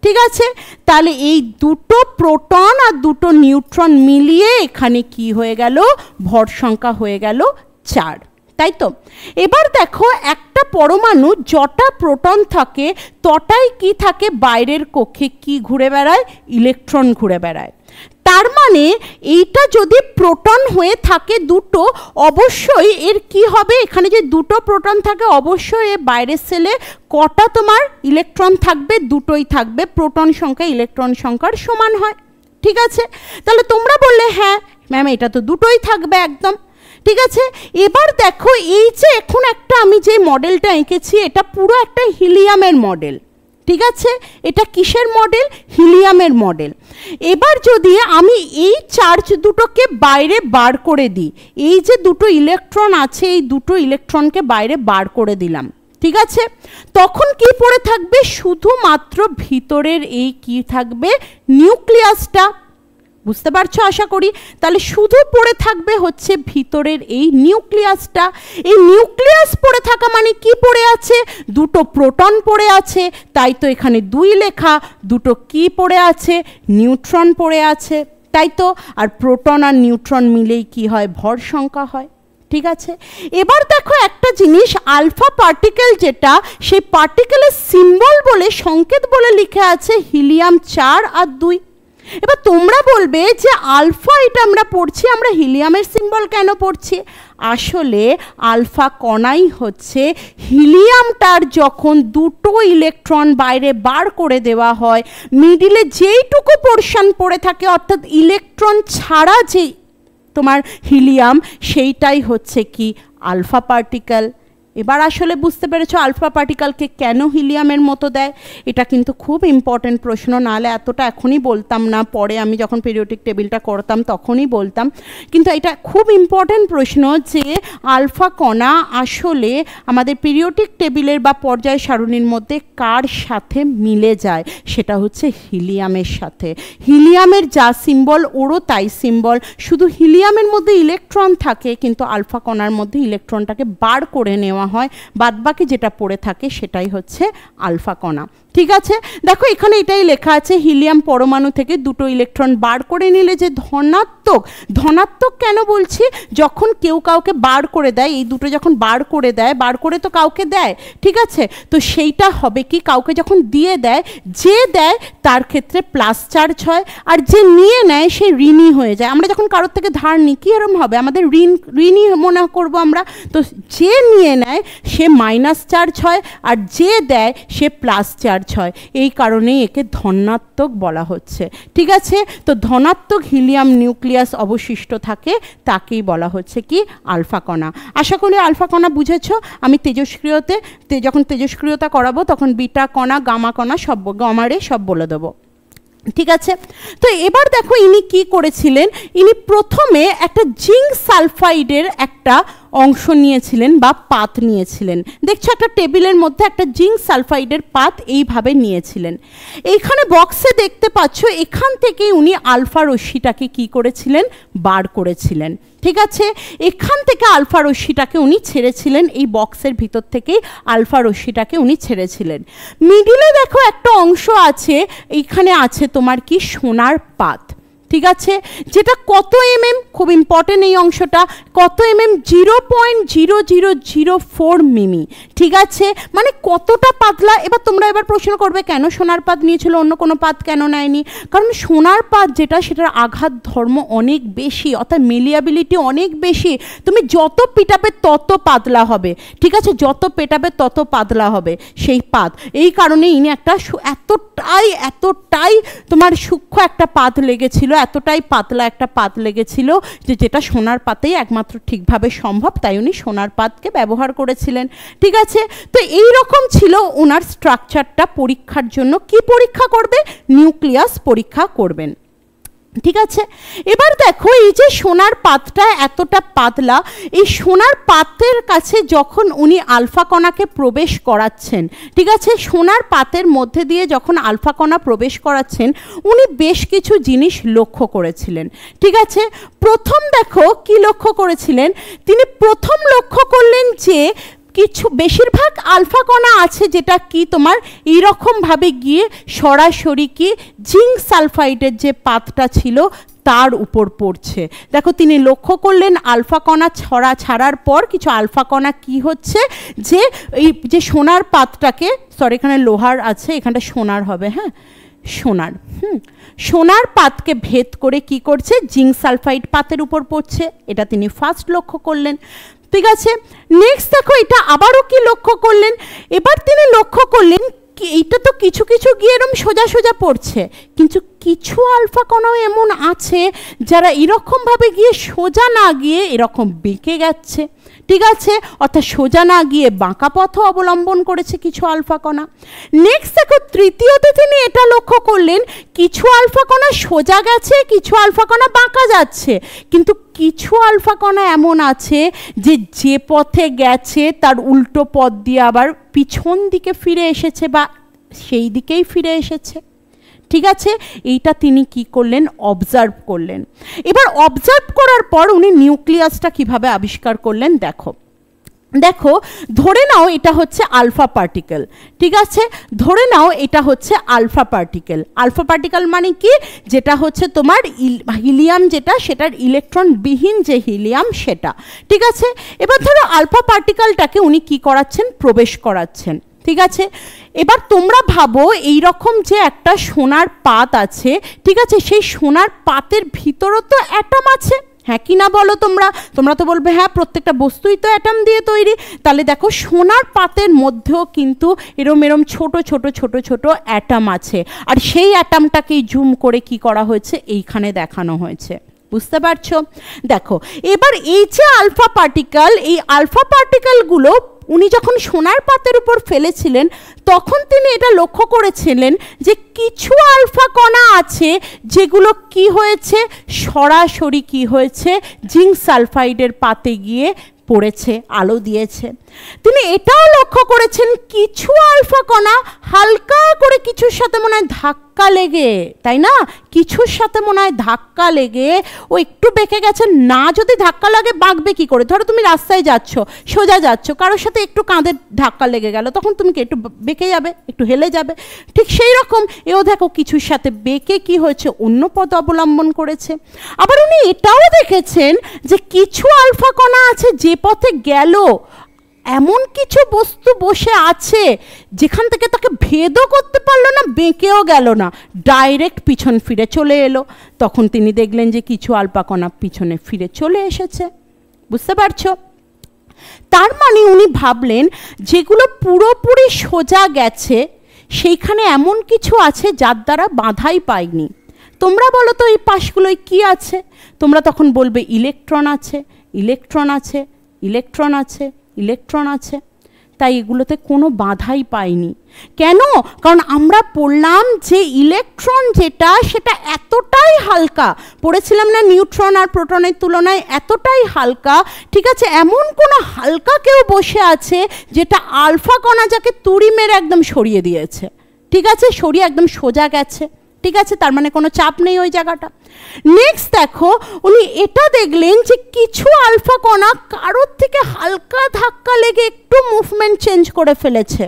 ঠিক আছে। তাহলে এই দুটো প্রোটন আর দুটো নিউট্রন মিলিয়ে এখানে কি হয়ে গেল? ভর সংখ্যা হয়ে গেল 4, তাই তো। এবার দেখো একটা পরমাণু যটা প্রোটন থাকে তটাই কি থাকে? বাইরের কক্ষে কি ঘুরে বেড়ায়? ইলেকট্রন ঘুরে বেড়ায়। তার মানে এইটা যদি প্রোটন হয়ে থাকে দুটো, অবশ্যই এর কি হবে? এখানে যে দুটো প্রোটন থাকে অবশ্যই এর বাইরের সেলে কটা তোমার ইলেকট্রন থাকবে? দুটোই থাকবে। প্রোটন সংখ্যা ইলেকট্রন সংখ্যার সমান হয়, ঠিক আছে। তাহলে তোমরা বললে হ্যাঁ ম্যাম এটা তো দুটোই থাকবে একদম, ঠিক আছে। এবার দেখো এই যে এখন একটা আমি যে মডেলটা এঁকেছি এটা পুরো একটা হিলিয়ামের মডেল, ঠিক আছে। এটা কিসের মডেল? হিলিয়ামের মডেল। এবার যদি আমি এই চার্জ দুটোকে বাইরে বার করে দিই, এই যে দুটো ইলেকট্রন আছে এই দুটো ইলেকট্রনকে বাইরে বার করে দিলাম, ঠিক আছে, তখন কি পড়ে থাকবে? শুধুমাত্র ভিতরের এই কি থাকবে? নিউক্লিয়াসটা। বুঝতে পারছো আশা করি। তাহলে শুধু পড়ে থাকবে হচ্ছে ভিতরের এই নিউক্লিয়াসটা। এই নিউক্লিয়াস পড়ে থাকা মানে কি পড়ে আছে? দুটো প্রোটন পড়ে আছে, তাই তো এখানে 2 লেখা। দুটো কি পড়ে আছে? নিউট্রন পড়ে আছে, তাই তো। আর প্রোটন আর নিউট্রন মিলেই কি হয়? ভর সংখ্যা হয়, ঠিক আছে। এবার দেখো একটা জিনিস, আলফা পার্টিকেল যেটা, সেই পার্টিকেলের সিম্বল বলে সংকেত বলে লিখে আছে হিলিয়াম 4 আর 2। এবার তোমরা বলবে যে আলফা এটা আমরা পড়ছি, আমরা হিলিয়ামের সিম্বল কেন পড়ছি? আসলে আলফা কণাই হচ্ছে হিলিয়ামটার যখন দুটো ইলেকট্রন বাইরে বার করে দেওয়া হয়, মিডিলে যেইটুকু পোরশন পড়ে থাকে অর্থাৎ ইলেকট্রন ছাড়া যেই তোমার হিলিয়াম, সেইটাই হচ্ছে কি আলফা পার্টিকেল। এবার আসলে বুঝতে পেরেছো আলফা পার্টিকেলকে কেন হিলিয়ামের মতো দেয়? এটা কিন্তু খুব ইম্পর্টেন্ট প্রশ্ন, নাহলে এতটা এখনই বলতাম না, পরে আমি যখন পিরিয়ডিক টেবিলটা করতাম তখনই বলতাম। কিন্তু এটা খুব ইম্পর্টেন্ট প্রশ্ন যে আলফা কণা আসলে আমাদের পিরিয়ডিক টেবিলের বা পর্যায় সারণীর মধ্যে কার সাথে মিলে যায়? সেটা হচ্ছে হিলিয়ামের সাথে। হিলিয়ামের যা সিম্বল ওরও তাই সিম্বল, শুধু হিলিয়ামের মধ্যে ইলেকট্রন থাকে কিন্তু আলফা কণার মধ্যে ইলেকট্রনটাকে বার করে নেওয়া হয়, বাদবাকি যেটা পড়ে থাকে সেটাই হচ্ছে আলফা কণা, ঠিক আছে। দেখো এখানে এটাই লেখা আছে হিলিয়াম পরমাণু থেকে দুটো ইলেকট্রন বার করে নিলে যে ধনাত্মক, ধনাত্মক কেন বলছি? যখন কেউ কাউকে বার করে দেয়, এই দুটো যখন বার করে দেয়, বার করে তো কাউকে দেয়, ঠিক আছে, তো সেইটা হবে কি কাউকে যখন দিয়ে দেয়, যে দেয় তার ক্ষেত্রে প্লাস চার্জ হয়, আর যে নিয়ে নেয় সে ঋণী হয়ে যায়। আমরা যখন কারোর থেকে ধার নিই কি এরকম হবে? আমাদের ঋণী মনে করবো আমরা, তো যে নিয়ে নেয় সে মাইনাস চার্জ হয় আর যে দেয় সে প্লাস চার্জ হয়, এই কারণেই একে ধনাত্মক বলা হচ্ছে, ঠিক আছে। তো ধনাত্মক হিলিয়াম নিউক্লিয়াস অবশিষ্ট থাকে তাকেই বলা হচ্ছে কি আলফা কণা। আশা করি আলফা কণা বুঝেছো। আমি তেজস্ক্রিয়তে যখন তেজস্ক্রিয়তা করাবো তখন বিটা কণা গামা কণা সব গামারে সব বলে দেবো, ঠিক আছে। তো এবার দেখো ইনি কি করেছিলেন, ইনি প্রথমে একটা জিঙ্ক সালফাইডের একটা অংশ নিয়েছিলেন বা পাত নিয়েছিলেন। দেখছো একটা টেবিলের মধ্যে একটা জিঙ্ক সালফাইডের পাত এইভাবে নিয়েছিলেন। এইখানে বক্সে দেখতে পাচ্ছ এখান থেকেই উনি আলফা রশ্মিটাকে কি করেছিলেন? বার করেছিলেন, ঠিক আছে। এখান থেকে আলফা রশ্মিটাকে উনি ছেড়েছিলেন, এই বক্সের ভিতর থেকেই আলফা রশ্মিটাকে উনি ছেড়েছিলেন। মিডিলে দেখো একটা অংশ আছে, এইখানে আছে তোমার কি সোনার পাত, ঠিক আছে, যেটা কত mm, খুব ইম্পর্টেন্ট এই অংশটা, কত mm, 0.0004 মিমি, ঠিক আছে, মানে কতটা পাতলা। এবার তোমরা এবার প্রশ্ন করবে কেন সোনার পাত নিয়েছিল, অন্য কোনো পাত কেন নেয়নি? কারণ সোনার পাত যেটা, সেটার আঘাত ধর্ম অনেক বেশি, অর্থাৎ মেলিয়াবিলিটি অনেক বেশি। তুমি যত পিটাবে তত পাতলা হবে, ঠিক আছে, যত পেটাবে তত পাতলা হবে সেই পাত। এই কারণে ইনি একটা এতটাই তোমার সূক্ষ্ম একটা পাত লেগেছিল, এতটাই পাতলা একটা পাত লেগেছিল যে যেটা সোনার পাতেই একমাত্র ঠিকভাবে সম্ভব, তাই উনি সোনার পাতকে ব্যবহার করেছিলেন, ঠিক আছে। তো এই রকম ছিল ওনার স্ট্রাকচারটা। পরীক্ষার জন্য কি পরীক্ষা করবে? নিউক্লিয়াস পরীক্ষা করবেন, ঠিক আছে। এবার দেখো, এই যে সোনার পাতটা এতটা পাতলা, এই সোনার পাতের কাছে যখন উনি আলফা কণাকে প্রবেশ করাচ্ছেন, ঠিক আছে, সোনার পাতের মধ্যে দিয়ে যখন আলফা কণা প্রবেশ করাচ্ছেন, উনি বেশ কিছু জিনিস লক্ষ্য করেছিলেন, ঠিক আছে। প্রথম দেখো কি লক্ষ্য করেছিলেন, তিনি প্রথম লক্ষ্য করলেন যে কিছু বেশিরভাগ আলফা কণা আছে যেটা কি তোমার এইরকমভাবে গিয়ে সরাসরি কি জিঙ্ক সালফাইডের যে পাতটা ছিল তার উপর পড়ছে। দেখো, তিনি লক্ষ্য করলেন আলফা কণা ছাড়ার পর কিছু আলফা কণা কি হচ্ছে, যে এই যে সোনার পাতটাকে, সরি এখানে লোহার আছে, এখানটা সোনার হবে, হ্যাঁ সোনার, সোনার পাতকে ভেদ করে কি করছে, জিঙ্ক সালফাইড পাতের উপর পড়ছে। এটা তিনি ফার্স্ট লক্ষ্য করলেন, ঠিক আছে। নেক্সট দেখো, এটা আবারও কি লক্ষ্য করলেন, এবার তিনি লক্ষ্য করলেন কি এইটা তো কিছু কিছু গিয়ে এরকম সোজা সোজা পড়ছে, কিন্তু কিছু আলফা কণাও এমন আছে যারা এরকমভাবে গিয়ে সোজা না গিয়ে এরকম বেঁকে গেছে, ঠিক আছে, অর্থাৎ সোজা না গিয়ে বাঁকা পথ অবলম্বন করেছে কিছু আলফা কণা। নেক্সট দেখো, তৃতীয়তে তিনি এটা লক্ষ্য করলেন কিছু আলফা কণা সোজা গেছে, কিছু আলফা কণা বাঁকা যাচ্ছে, কিন্তু কিছু আলফা কণা এমন আছে যে পথে গেছে তার উল্টো পথ দিয়ে আবার পিছন দিকে ফিরে এসেছে বা সেই দিকেই ফিরে এসেছে, ঠিক আছে। এইটা তিনি কি করলেন, অবজার্ভ করলেন। এবার অবজার্ভ করার পর উনি নিউক্লিয়াসটা কিভাবে আবিষ্কার করলেন দেখো। দেখো, ধরে নাও এটা হচ্ছে আলফা পার্টিকেল, ঠিক আছে, ধরে নাও এটা হচ্ছে আলফা পার্টিকেল। আলফা পার্টিকেল মানে কি, যেটা হচ্ছে তোমার হিলিয়াম, যেটা সেটার ইলেকট্রন বিহীন যে হিলিয়াম সেটা, ঠিক আছে। এবার ধরো আলফা পার্টিকেলটাকে উনি কি করাচ্ছেন, প্রবেশ করাচ্ছেন, ঠিক আছে। এবার তোমরা ভাবো এই রকম যে একটা সোনার পাত আছে, ঠিক আছে, সেই সোনার পাতের ভিতরও তো অ্যাটম আছে, হ্যাঁ কি না বলো তোমরা? তোমরা তো বলবে হ্যাঁ, প্রত্যেকটা বস্তুই তো অ্যাটম দিয়ে তৈরি। তাহলে দেখো, সোনার পাতের মধ্যেও কিন্তু এরম ছোট ছোট ছোট ছোট অ্যাটম আছে, আর সেই অ্যাটমটাকেই জুম করে কি করা হয়েছে, এইখানে দেখানো হয়েছে, বুঝতে পারছো? দেখো, এবার এই যে আলফা পার্টিকেল, এই আলফা পার্টিকেলগুলো উনি যখন সোনার পাতের উপর ফেলেছিলেন তখন তিনি এটা লক্ষ্য করেছিলেন যে কিছু আলফা কণা আছে যেগুলো কি হয়েছে, সরাসরি কি হয়েছে, জিঙ্ক সালফাইডের পাতে গিয়ে পড়েছে, আলো দিয়েছে। তিনি এটাও লক্ষ্য করেছেন কিছু আলফা কণা হালকা করে কিছুর সাথে মনে হয় ধাক্কা লেগে, তাই না, কিছুর সাথে মনে হয় ধাক্কা লেগে ও একটু বেঁকে গেছে। না যদি ধাক্কা লাগে বাঁকবে কি করে? ধরো তুমি রাস্তায় যাচ্ছ, সোজা যাচ্ছ, কারোর সাথে একটু কাঁধে ধাক্কা লেগে গেল, তখন তুমি কি একটু বেঁকে যাবে, একটু হেলে যাবে। ঠিক সেই রকম এও দেখো কিছুর সাথে বেঁকে কি হয়েছে, অন্য পথ অবলম্বন করেছে। আবার উনি এটাও দেখেছেন যে কিছু আলফা কণা আছে যে পথে গেল এমন কিছু বস্তু বসে আছে যেখান থেকে তাকে ভেদও করতে পারলো না, বেঁকেও গেল না, ডাইরেক্ট পিছন ফিরে চলে এলো। তখন তিনি দেখলেন যে কিছু আলফা কণা পিছনে ফিরে চলে এসেছে, বুঝতে পারছো? তার মানে উনি ভাবলেন যেগুলো পুরোপুরি সোজা গেছে সেইখানে এমন কিছু আছে যার দ্বারা বাধাই পায়নি। তোমরা বলো তো এই পাশগুলোয় কি আছে? তোমরা তখন বলবে ইলেকট্রন আছে, ইলেকট্রন আছে, ইলেকট্রন আছে, ইলেকট্রন আছে। তাই এগুলোতে কোনো বাধাই পায়নি। কেন? কারণ আমরা পড়লাম যে ইলেকট্রন যেটা সেটা এতটাই হালকা, পড়েছিলাম না নিউট্রন আর প্রোটনের তুলনায় এতটাই হালকা, ঠিক আছে, এমন কোনো হালকা কেউ বসে আছে যেটা আলফা কণা যাকে তুড়ি মেরে একদম সরিয়ে দিয়েছে, ঠিক আছে, সরিয়ে একদম সোজা গেছে, ঠিক আছে, তার মানে কোনো চাপ নেই ওই জায়গাটা। নেক্সট দেখো, উনি এটা দেখলেন যে কিছু আলফা কণা কারোর থেকে হালকা ধাক্কা লেগে একটু মুভমেন্ট চেঞ্জ করে ফেলেছে,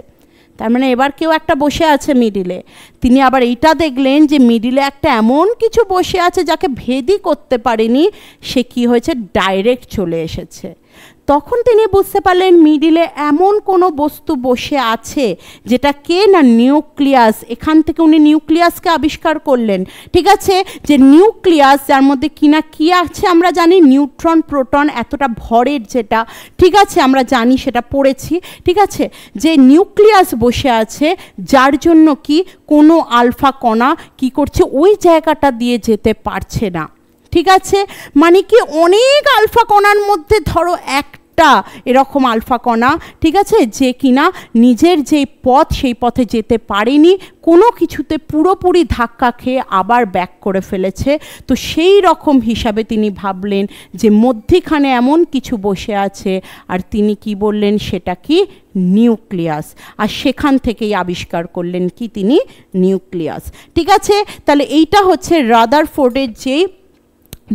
তার মানে এবার কেউ একটা বসে আছে মিডিলে, তিনি আবার এইটা দেখলেন যে মিডিলে একটা এমন কিছু বসে আছে যাকে ভেদই করতে পারেনি, সে কি হয়েছে ডাইরেক্ট চলে এসেছে। তখন তিনি বুঝতে পারলেন মিডিলে এমন কোনো বস্তু বসে আছে যেটা কে না নিউক্লিয়াস। এখান থেকে উনি নিউক্লিয়াসকে আবিষ্কার করলেন, ঠিক আছে, যে নিউক্লিয়াস যার মধ্যে কিনা কি আছে আমরা জানি, নিউট্রন প্রোটন এতটা ভরের যেটা, ঠিক আছে, আমরা জানি সেটা পড়েছি, ঠিক আছে, যে নিউক্লিয়াস বসে আছে যার জন্য কি কোনো আলফা কণা কি করছে ওই জায়গাটা দিয়ে যেতে পারছে না, ঠিক আছে, মানে কি অনেক আলফা কণার মধ্যে ধরো একটা এরকম আলফা কণা, ঠিক আছে, যে কিনা নিজের যেই পথ সেই পথে যেতে পারেনি, কোনো কিছুতে পুরোপুরি ধাক্কা খেয়ে আবার ব্যাক করে ফেলেছে। তো সেই রকম হিসাবে তিনি ভাবলেন যে মধ্যিখানে এমন কিছু বসে আছে, আর তিনি কি বললেন সেটা কি নিউক্লিয়াস, আর সেখান থেকেই আবিষ্কার করলেন কি তিনি নিউক্লিয়াস, ঠিক আছে। তাহলে এইটা হচ্ছে রাদারফোর্ডের যেই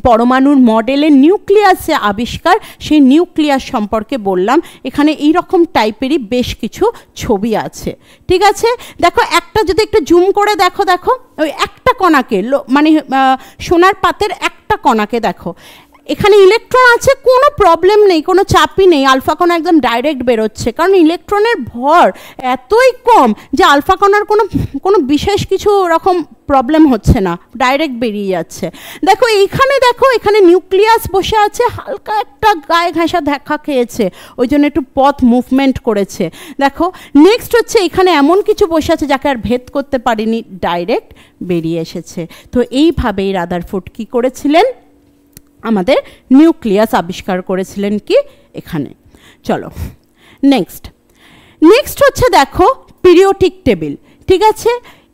পরমাণুর মডেলের নিউক্লিয়াসে আবিষ্কার, সেই নিউক্লিয়াস সম্পর্কে বললাম। এখানে এই রকম টাইপেরই বেশ কিছু ছবি আছে, ঠিক আছে। দেখো একটা যদি একটু জুম করে দেখো, দেখো ওই একটা কণাকে, মানে সোনার পাতের একটা কণাকে দেখো, এখানে ইলেকট্রন আছে, কোনো প্রবলেম নেই, কোনো চাপই নেই, আলফা কণা একদম ডাইরেক্ট বেরোচ্ছে, কারণ ইলেকট্রনের ভর এতই কম যে আলফা কণার কোনো বিশেষ কিছু রকম প্রবলেম হচ্ছে না, ডাইরেক্ট বেরিয়ে যাচ্ছে। দেখো এইখানে, দেখো এখানে নিউক্লিয়াস বসে আছে, হালকা একটা গায়ে ঘেঁষা ধাক্কা খেয়েছে, ওই জন্য একটু পথ মুভমেন্ট করেছে। দেখো নেক্সট হচ্ছে এখানে এমন কিছু বসে আছে যাকে আর ভেদ করতে পারিনি, ডাইরেক্ট বেরিয়ে এসেছে। তো এইভাবেই রাদারফোর্ড কি করেছিলেন, আমাদের নিউক্লিয়াস আবিষ্কার করেছিলেন কি এখানে। চলো নেক্সট হচ্ছে দেখো পিরিয়ডিক টেবিল, ঠিক আছে।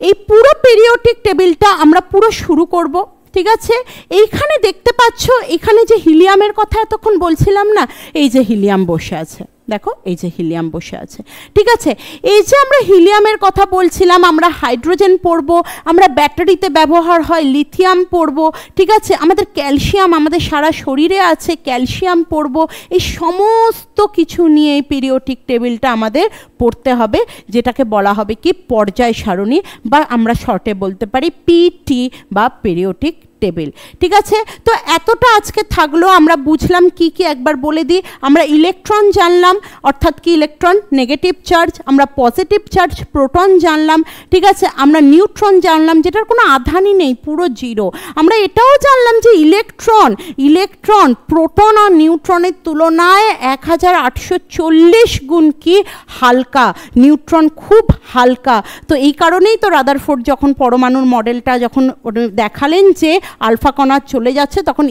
এই পুরো পিরিয়ডিক টেবিলটা আমরা পুরো শুরু করব, ঠিক আছে। এইখানে দেখতে পাচ্ছ, এখানে যে হিলিয়ামের কথা এতক্ষণ বলছিলাম না, এই যে হিলিয়াম বসে আছে, দেখো এই যে হিলিয়াম বসে আছে, ঠিক আছে। এই যে আমরা হিলিয়ামের কথা বলছিলাম, আমরা হাইড্রোজেন পড়বো, আমরা ব্যাটারিতে ব্যবহার হয় লিথিয়াম পড়বো, ঠিক আছে, আমাদের ক্যালসিয়াম আমাদের সারা শরীরে আছে, ক্যালসিয়াম পড়বো, এই সমস্ত কিছু নিয়ে এই পিরিয়ডিক টেবিলটা আমাদের পড়তে হবে, যেটাকে বলা হবে কি পর্যায় সারণী, বা আমরা শর্টে বলতে পারি পিটি বা পিরিয়ডিক টেবিল, ঠিক আছে। তো এতটা আজকে থাকলো, আমরা বুঝলাম কি কি একবার বলে দিই। আমরা ইলেকট্রন জানলাম, অর্থাৎ কি ইলেকট্রন নেগেটিভ চার্জ, আমরা পজিটিভ চার্জ প্রোটন জানলাম, ঠিক আছে, আমরা নিউট্রন জানলাম যেটার কোনো আধানই নেই, পুরো জিরো। আমরা এটাও জানলাম যে ইলেকট্রন প্রোটন আর নিউট্রনের তুলনায় 1840 গুণ কি হালকা, নিউট্রন খুব হালকা। তো এই কারণেই তো রাদারফোর্ড যখন পরমাণুর মডেলটা যখন দেখালেন যে আলফা কণা চলে যাচ্ছে, তখন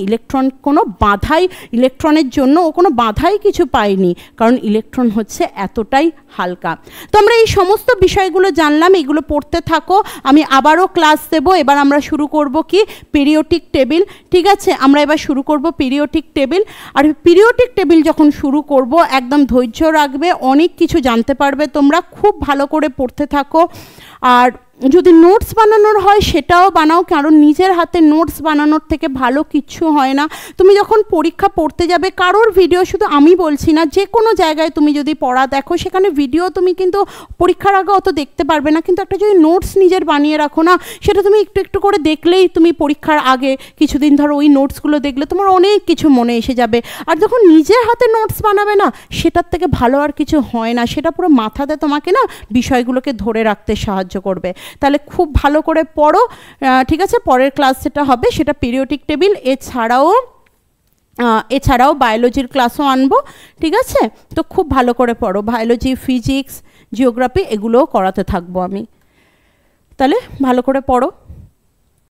ইলেকট্রনের জন্য ও কোনো বাধাই কিছু পায়নি, কারণ ইলেকট্রন হচ্ছে এতটাই হালকা। তো আমরা এই সমস্ত বিষয়গুলো জানলাম, এগুলো পড়তে থাকো, আমি আবারও ক্লাস দেব। এবার আমরা শুরু করব কি পিরিয়ডিক টেবিল, ঠিক আছে। আমরা এবার শুরু করব পিরিয়ডিক টেবিল, আর পিরিয়ডিক টেবিল যখন শুরু করব একদম ধৈর্য রাখবে, অনেক কিছু জানতে পারবে তোমরা, খুব ভালো করে পড়তে থাকো। আর যদি নোটস বানানোর হয় সেটাও বানাও, কারণ নিজের হাতে নোটস বানানোর থেকে ভালো কিছু হয় না। তুমি যখন পরীক্ষা পড়তে যাবে, কারোর ভিডিও, শুধু আমি বলছি না, যে কোনো জায়গায় তুমি যদি পড়া দেখো, সেখানে ভিডিও তুমি কিন্তু পরীক্ষার আগে অত দেখতে পারবে না, কিন্তু একটা যদি নোটস নিজের বানিয়ে রাখো না, সেটা তুমি একটু একটু করে দেখলেই, তুমি পরীক্ষার আগে কিছুদিন ধরো ওই নোটসগুলো দেখলে তোমার অনেক কিছু মনে এসে যাবে। আর যখন নিজের হাতে নোটস বানাবে না, সেটার থেকে ভালো আর কিছু হয় না, সেটা পুরো মাথাতে তোমাকে না বিষয়গুলোকে ধরে রাখতে সাহায্য করবে। তাহলে খুব ভালো করে পড়ো, ঠিক আছে। পরের ক্লাস যেটা হবে সেটা পিরিয়ডিক টেবিল, এছাড়াও বায়োলজির ক্লাসও আনবো, ঠিক আছে। তো খুব ভালো করে পড়ো, বায়োলজি, ফিজিক্স, জিওগ্রাফি এগুলোও করাতে থাকবো আমি, তাহলে ভালো করে পড়ো।